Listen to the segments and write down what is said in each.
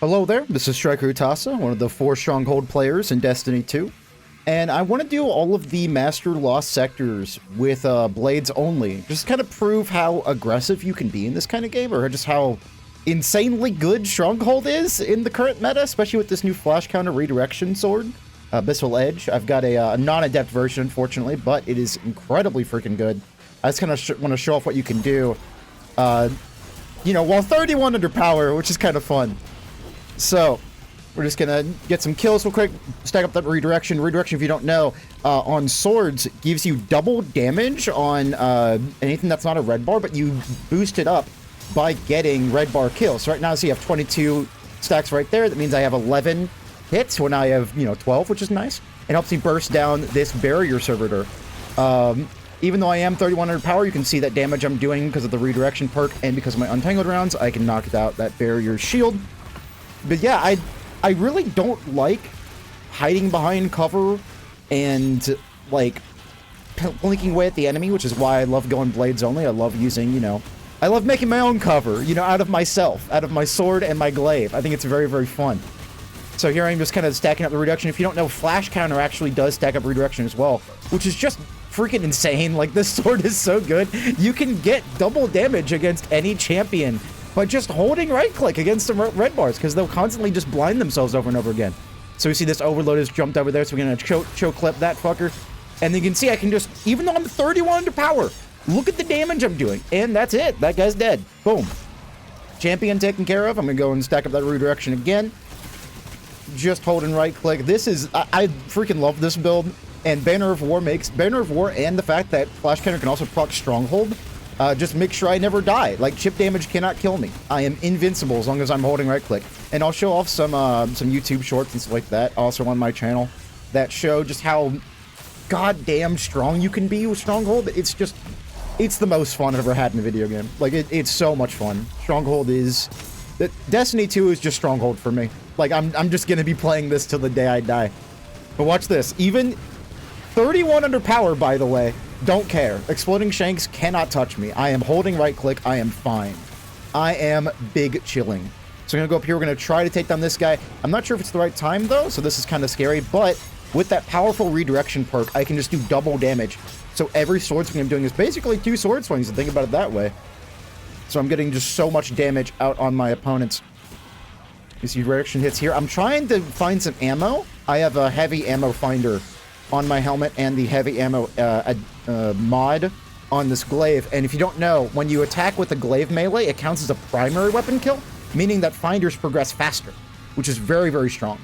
Hello there, this is Striker Utasa, one of the 4 Stronghold players in Destiny 2. And I want to do all of the Master Lost sectors with blades only. Just kind of prove how aggressive you can be in this kind of game, or just how insanely good Stronghold is in the current meta, especially with this new flash counter redirection sword, Abyssal Edge. I've got a non-adept version, unfortunately, but it is incredibly freaking good. I just kind of want to show off what you can do, you know, while 31 under power, which is kind of fun. So, we're just gonna get some kills real quick, stack up that redirection. Redirection, if you don't know, on swords, gives you double damage on anything that's not a red bar, but you boost it up by getting red bar kills. So right now, see, you have 22 stacks right there. That means I have 11 hits when I have, you know, 12, which is nice. It helps me burst down this barrier servitor. Even though I am 3100 power, you can see that damage I'm doing because of the redirection perk and because of my untangled rounds. I can knock out that barrier shield. But yeah, I really don't like hiding behind cover and, like, blinking away at the enemy, which is why I love going blades only. I love using, you know, I love making my own cover, you know, out of myself, out of my sword and my glaive. I think it's very, very fun. So here I'm just kind of stacking up the reduction. If you don't know, flash counter actually does stack up redirection as well, which is just freaking insane. Like, this sword is so good. You can get double damage against any champion by just holding right click against the red bars, because they'll constantly just blind themselves over and over again. So we see this overload has jumped over there, so we're gonna choke clip that fucker. And you can see I can just, even though I'm 31 under power, look at the damage I'm doing. And that's it. That guy's dead. Boom. Champion taken care of. I'm gonna go and stack up that redirection again. Just holding right click. This is, I freaking love this build. And Banner of War and the fact that flash counter can also proc Stronghold, just make sure I never die. Like, chip damage cannot kill me. I am invincible as long as I'm holding right click. And I'll show off some YouTube shorts and stuff like that, also on my channel, that show just how goddamn strong you can be with Stronghold. It's just, it's the most fun I've ever had in a video game. Like, it's so much fun. Stronghold is, Destiny 2 is just Stronghold for me. Like, I'm just gonna be playing this till the day I die. But watch this. Even 31 under power, by the way. Don't care. Exploding Shanks cannot touch me. I am holding right click. I am fine. I am big chilling. So I'm gonna go up here. We're gonna try to take down this guy. I'm not sure if it's the right time though, so this is kind of scary, but with that powerful redirection perk, I can just do double damage. So every sword swing I'm doing is basically 2 sword swings, and think about it that way. So I'm getting just so much damage out on my opponents. You see redirection hits here. I'm trying to find some ammo. I have a heavy ammo finder on my helmet and the heavy ammo mod on this glaive. And if you don't know, when you attack with a glaive melee, it counts as a primary weapon kill, meaning that finders progress faster, which is very, very strong.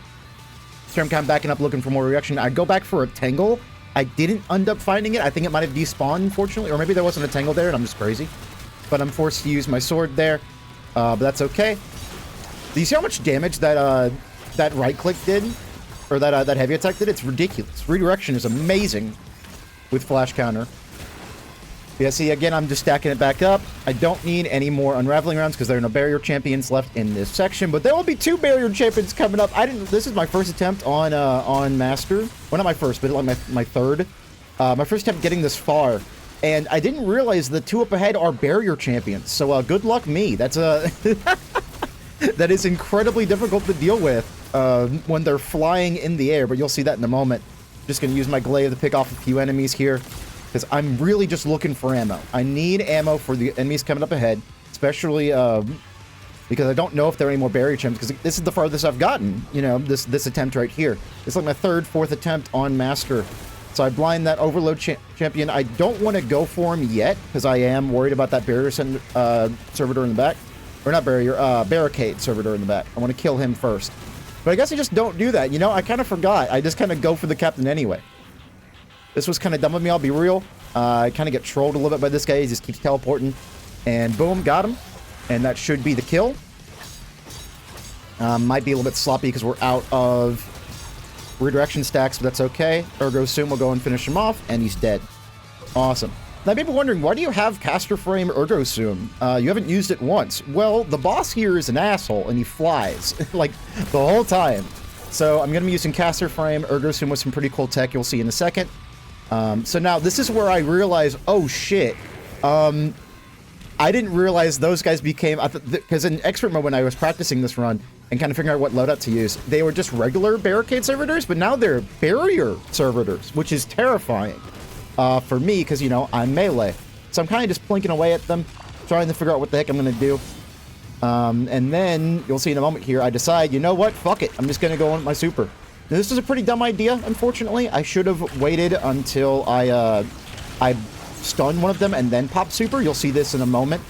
So I'm kind of backing up looking for more reaction. I go back for a tangle. I didn't end up finding it. I think it might have despawned, unfortunately, or maybe there wasn't a tangle there and I'm just crazy. But I'm forced to use my sword there, but that's okay. Do you see how much damage that that right click did? Or that heavy attack did? It's ridiculous. Redirection is amazing with flash counter. Yeah, see, again, I'm just stacking it back up. I don't need any more unraveling rounds because there are no barrier champions left in this section, but there will be 2 barrier champions coming up. This is my first attempt on Master. Well, not my first, but like my third. My first attempt getting this far, and I didn't realize the 2 up ahead are barrier champions. So good luck me. That's that is incredibly difficult to deal with when they're flying in the air, but you'll see that in a moment. Just gonna use my glaive to pick off a few enemies here, because I'm really just looking for ammo. I need ammo for the enemies coming up ahead, especially because I don't know if there are any more barrier champions, because this is the farthest I've gotten, you know, this attempt right here. It's like my 3rd, 4th attempt on Master. So I blind that overload champion. I don't want to go for him yet, because I am worried about that barrier servitor in the back. Or not barrier, barricade servitor in the back. I want to kill him first. But I guess I just don't do that, you know? I kind of forgot. I just kind of go for the captain anyway. This was kind of dumb of me, I'll be real. I kind of get trolled a little bit by this guy. He just keeps teleporting. And boom, got him. And that should be the kill. Might be a little bit sloppy because we're out of redirection stacks, but that's okay. Ergo soon we'll go and finish him off, and he's dead. Awesome. Now, people wondering, why do you have caster frame Ergo Sum? You haven't used it once. Well, the boss here is an asshole, and he flies, like, the whole time. So I'm going to be using caster frame Ergo Sum with some pretty cool tech you'll see in a second. So now, this is where I realize, oh shit, I didn't realize those guys became, because in expert mode when I was practicing this run, and kind of figuring out what loadout to use. They were just regular barricade servitors, but now they're barrier servitors, which is terrifying for me because, you know, I'm melee. So I'm kind of just plinking away at them, trying to figure out what the heck I'm going to do. And then you'll see in a moment here, I decide, you know what? Fuck it. I'm just going to go on with my super. Now, this is a pretty dumb idea, unfortunately. I should have waited until I stun one of them and then pop super. You'll see this in a moment.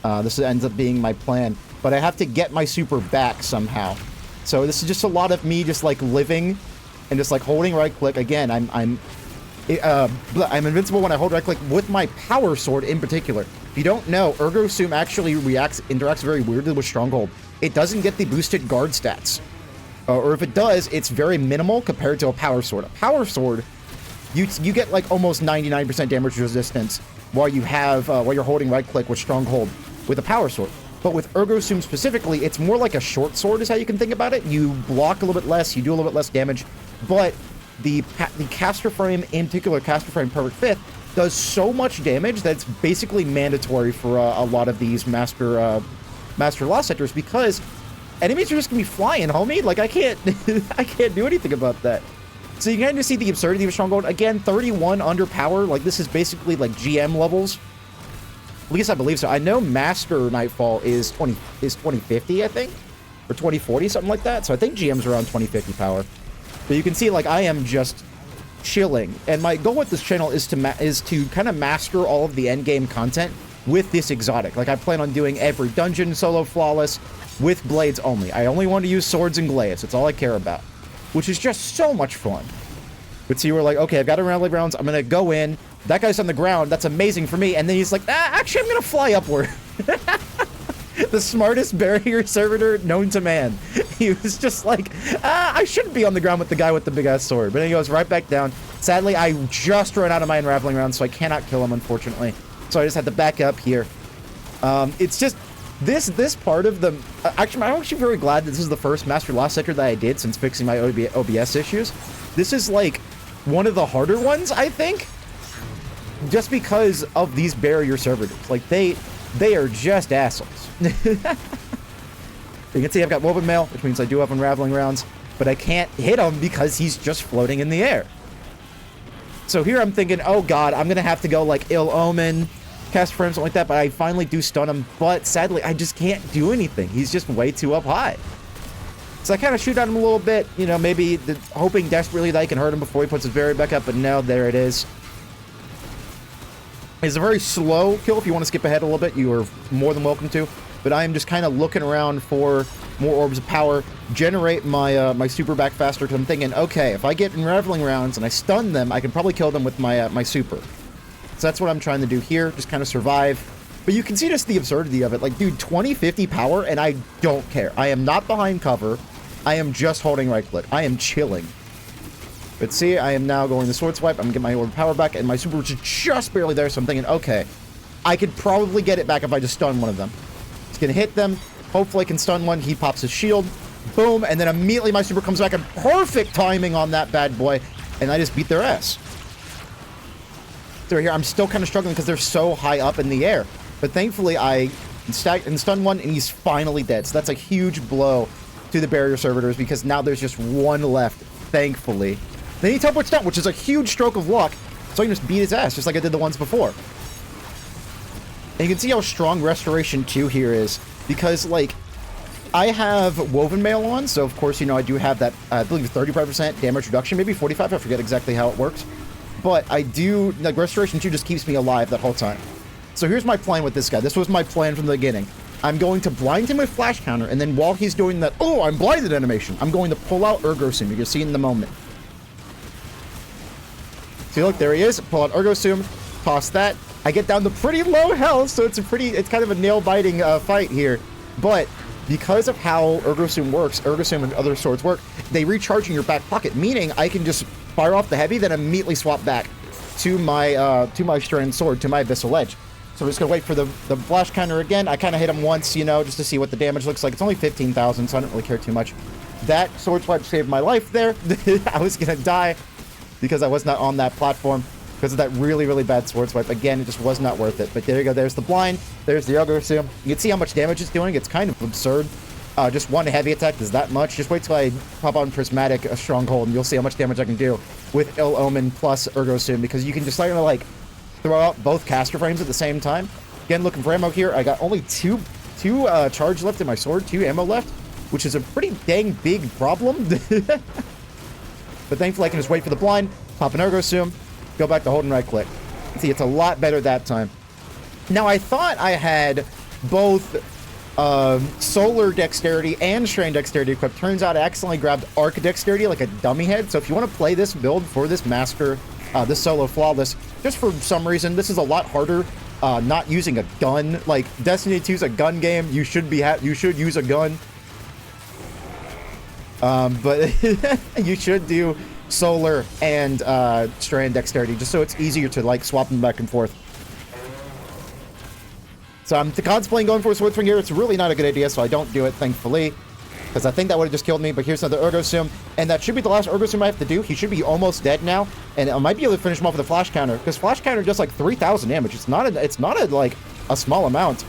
This ends up being my plan. But I have to get my super back somehow. So this is just a lot of me just like living and just like holding right click. Again, I'm invincible when I hold right click with my power sword in particular. If you don't know, Ergo Sum actually interacts very weirdly with Stronghold. It doesn't get the boosted guard stats. Or if it does, it's very minimal compared to a power sword. A power sword, you get like almost 99% damage resistance while you're holding right click with Stronghold with a power sword. But with Ergo Sum specifically, it's more like a short sword is how you can think about it. You block a little bit less, you do a little bit less damage, but the caster frame, in particular caster frame Perfect Fifth, does so much damage that it's basically mandatory for a lot of these master law sectors because enemies are just gonna be flying, homie. Like I can't do anything about that. So you can kind of see the absurdity of Stronghold. Again, 31 under power. Like this is basically like GM levels. At least I believe so. I know Master Nightfall is 2050, I think, or 2040, something like that. So I think GM's around 2050 power. But you can see, like, I am just chilling. And my goal with this channel is to kind of master all of the end game content with this exotic. Like, I plan on doing every dungeon solo flawless with blades only. I only want to use swords and glaives. That's all I care about, which is just so much fun. But see, we're like, okay, I've got a rally rounds. I'm going to go in. That guy's on the ground. That's amazing for me. And then he's like, actually, I'm going to fly upward. The smartest barrier servitor known to man. He was just like, I shouldn't be on the ground with the guy with the big-ass sword. But then he goes right back down. Sadly, I just ran out of my unraveling rounds, so I cannot kill him, unfortunately. So I just had to back up here. It's just, this part of the... actually, I'm actually very glad that this is the first Master Law sector that I did since fixing my OBS issues. This is, like, one of the harder ones, I think. Just because of these barrier servitors. Like, they are just assholes. You can see I've got Woven Mail, which means I do have unraveling rounds, but I can't hit him because he's just floating in the air. So here I'm thinking, oh god, I'm gonna have to go like Ill Omen, cast frame, something like that, but I finally do stun him, but sadly I just can't do anything. He's just way too up high. So I kind of shoot at him a little bit, you know, maybe hoping desperately that I can hurt him before he puts his barrier back up, but no, there it is. It's a very slow kill. If you want to skip ahead a little bit, you are more than welcome to. But I am just kind of looking around for more orbs of power, generate my my super back faster, because I'm thinking, okay, if I get unraveling rounds and I stun them, I can probably kill them with my my super. So that's what I'm trying to do here, just kind of survive. But you can see just the absurdity of it. Like, dude, 2050 power, and I don't care. I am not behind cover. I am just holding right click. I am chilling. But see, I am now going to sword swipe. I'm going to get my orb power back, and my super is just barely there, so I'm thinking, okay, I could probably get it back if I just stun one of them. It's going to hit them. Hopefully I can stun one. He pops his shield. Boom, and then immediately my super comes back, and perfect timing on that bad boy, and I just beat their ass. So here, I'm still kind of struggling because they're so high up in the air. But thankfully, I stun one, and he's finally dead. So that's a huge blow to the barrier servitors, because now there's just one left, thankfully. Then he teleports down, which is a huge stroke of luck, so I can just beat his ass, just like I did the ones before. And you can see how strong Restoration 2 here is, because, like, I have Woven Mail on, so of course, you know, I do have that, I believe, 35% damage reduction, maybe 45, I forget exactly how it works. But I do, like, Restoration 2 just keeps me alive that whole time. So here's my plan with this guy. This was my plan from the beginning. I'm going to blind him with Flash Counter, and then while he's doing that, oh, I'm blinded animation, I'm going to pull out Ergo Sum. You'll see in the moment. See, look, there he is. Pull out Ergo Sum, toss that. I get down to pretty low health, so it's kind of a nail-biting fight here. But because of how Ergo Sum works, Ergo Sum and other swords work, they recharge in your back pocket, meaning I can just fire off the heavy, then immediately swap back to my strand sword, to my Abyssal Edge. So I'm just gonna wait for the flash counter again. I kind of hit him once, you know, just to see what the damage looks like. It's only 15,000, so I don't really care too much. That sword swipe saved my life there. I was gonna die because I was not on that platform because of that really, really bad sword swipe. Again, it just was not worth it. But there you go. There's the blind. There's the Ergo Sum. You can see how much damage it's doing. It's kind of absurd. Just one heavy attack does that much. Just wait till I pop on Prismatic Stronghold, and you'll see how much damage I can do with Ill Omen plus Ergo Sum, because you can just like throw out both caster frames at the same time. Again, looking for ammo here. I got only two charge left in my sword, 2 ammo left, which is a pretty dang big problem. But thankfully, I can just wait for the blind, pop an Ergo Sum, go back to holding right click. See, it's a lot better that time. Now, I thought I had both Solar Dexterity and Strain Dexterity equipped. Turns out I accidentally grabbed Arc Dexterity like a dummy head. So if you want to play this build for this Master, this Solo Flawless, just for some reason, this is a lot harder not using a gun. Like, Destiny 2 is a gun game. You should use a gun. But you should do Solar and Strain Dexterity, just so it's easier to, like, swap them back and forth. So I'm contemplating going for a Sword Swing here. It's really not a good idea, so I don't do it, thankfully, because I think that would have just killed me. But here's another Ergo Sum, and that should be the last Ergo Sum I have to do. He should be almost dead now, and I might be able to finish him off with a Flash Counter, because Flash Counter does like 3,000 damage. It's not like a small amount.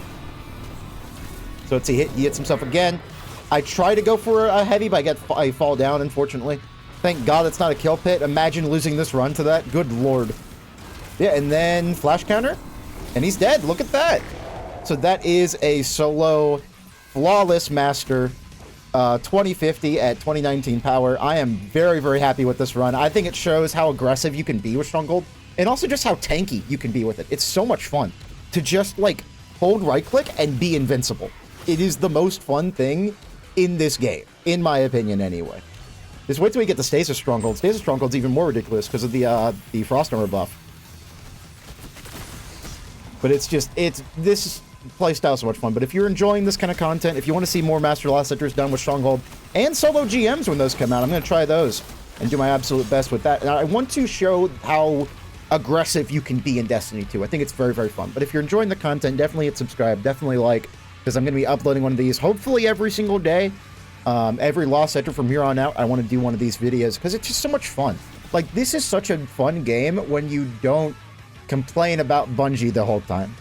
So let's see, he hits himself again. I try to go for a heavy, but I fall down, unfortunately. Thank God it's not a kill pit. Imagine losing this run to that. Good Lord. Yeah, and then Flash Counter, and he's dead. Look at that. So that is a Solo Flawless Master 2050 at 2019 power. I am very, very happy with this run. I think it shows how aggressive you can be with Stronghold, and also just how tanky you can be with it. It's so much fun to just, like, hold right-click and be invincible. It is the most fun thing in this game, in my opinion, anyway. Just wait till we get the Stasis Stronghold. Stasis Stronghold's even more ridiculous because of the Frost Armor buff. But this playstyle is so much fun. But if you're enjoying this kind of content, if you want to see more Master Lost Sectors done with Stronghold and solo GMs when those come out, I'm going to try those and do my absolute best with that. And I want to show how aggressive you can be in Destiny 2. I think it's very, very fun. But if you're enjoying the content, definitely hit subscribe. Definitely like, because I'm going to be uploading one of these hopefully every single day. Every Lost Sector from here on out, I want to do one of these videos because it's just so much fun. Like, this is such a fun game when you don't complain about Bungie the whole time.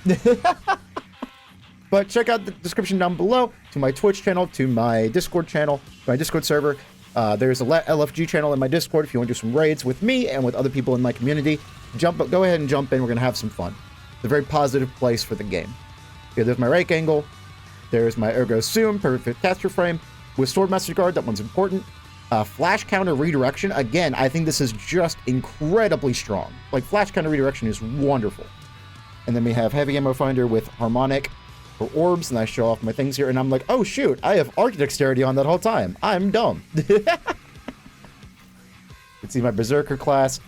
But check out the description down below to my Twitch channel, to my Discord channel, my Discord server. There's a LFG channel in my Discord if you want to do some raids with me and with other people in my community. Go ahead and jump in. We're going to have some fun. It's a very positive place for the game. Okay, there's my rake angle. There's my Ergo Sum, perfect caster frame. With Swordmaster Guard, that one's important. Flash Counter Redirection. Again, I think this is just incredibly strong. Like, Flash Counter Redirection is wonderful. And then we have Heavy Ammo Finder with Harmonic for orbs, and I show off my things here, and I'm like, oh shoot, I have Arc Dexterity on that whole time. I'm dumb. You can see my Berserker class.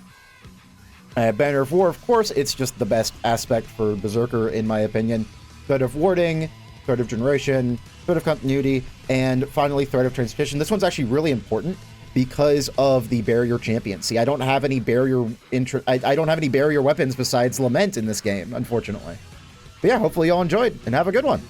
Banner of War, of course, it's just the best aspect for Berserker, in my opinion. Threat of Warding, Threat of Generation, Threat of Continuity, and finally Threat of Transportation. This one's actually really important because of the barrier champion. See, I don't have any barrier I don't have any barrier weapons besides Lament in this game, unfortunately. But yeah, hopefully y'all enjoyed, and have a good one.